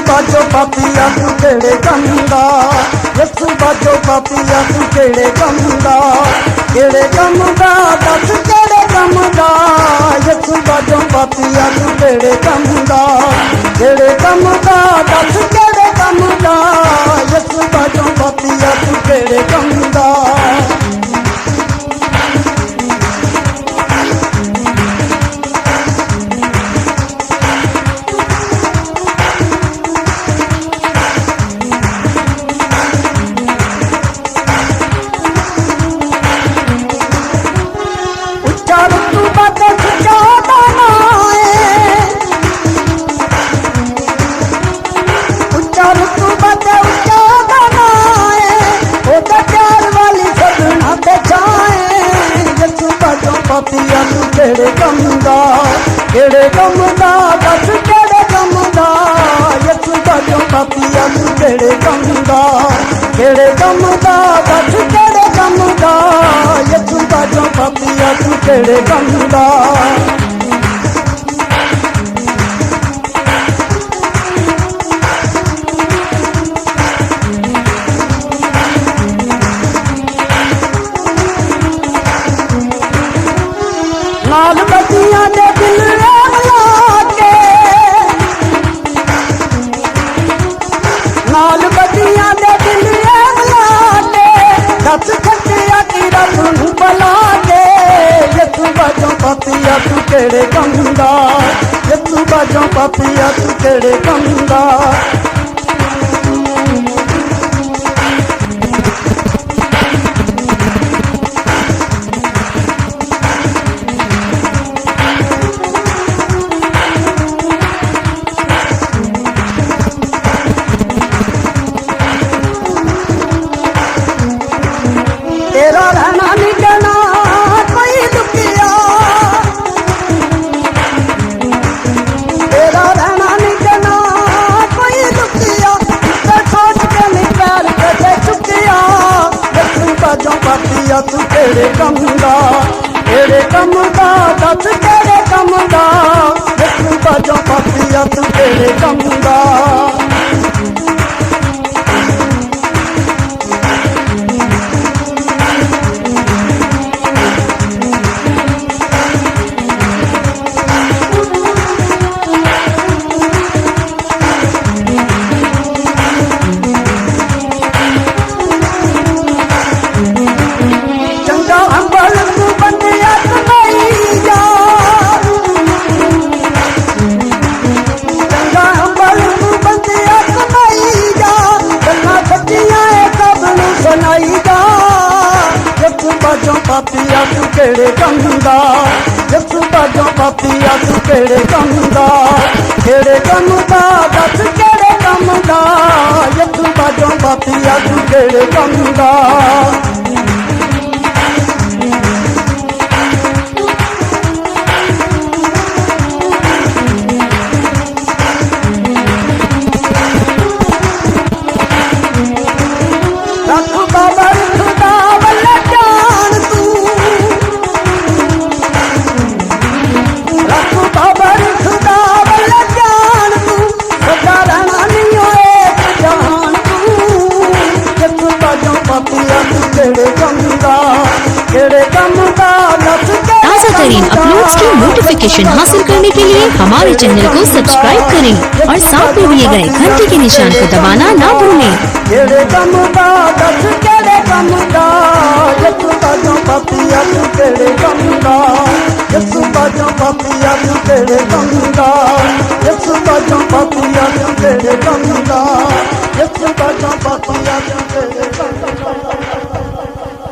बाजो पापिया तू केड़े कम दा, यसू बाजो पापिया तू केड़े कम दा, केड़े कम दा दस केड़े कम दा, यसू बाजो पापिया तू केड़े कम दा, केड़े कम दा दस केड़े कम दा, यसू बाजो पापिया तू केड़े कम दा। पापिया तू केड़े कम दा, केड़े कम दा दस केड़े कम दा, यसू बाजो पापिया तू केड़े कम दा, केड़े कम दा दस केड़े कम दा, यसू बाजो पापिया तू केड़े कम दा। नाल बतियां दे दिल मिला के, नाल बतियां दे दिल मिला के, दस खटिया की रब नूं बुला के, यसू बाजो पापिया तू केड़े कम दा, यसू बाजो पापिया तू केड़े कम दा। तेरा रहना नहीं देना कोई दुखिया, तेरा रहना नहीं देना कोई दुखिया, तो सोच के नहीं पैर कटे चुकिया, यसू बाजो पापिया तू केड़े कम दा, केड़े कम दा दस केड़े कम दा, यसू बाजो पापिया तू केड़े कम दा। पापिया तू केड़े कम दा, यसू बाजो पापिया तू केड़े कम दा, केड़े कम दा दस केड़े कम दा, यसू बाजो पापिया तू केड़े कम दा। ताज़ा तरीन अपलोड्स की नोटिफिकेशन हासिल करने के लिए हमारे चैनल को सब्सक्राइब करें और साथ में दिए गए घंटी के निशान को दबाना ना भूलें। केड़े कम दा दस केड़े कम दा, यसू बाजो पापिया तू केड़े कम दा, यसू बाजो पापिया तू केड़े कम दा, यसू बाजो पापिया तू केड़े कम दा, यसू बाजो पापिया तू केड़े कम दा।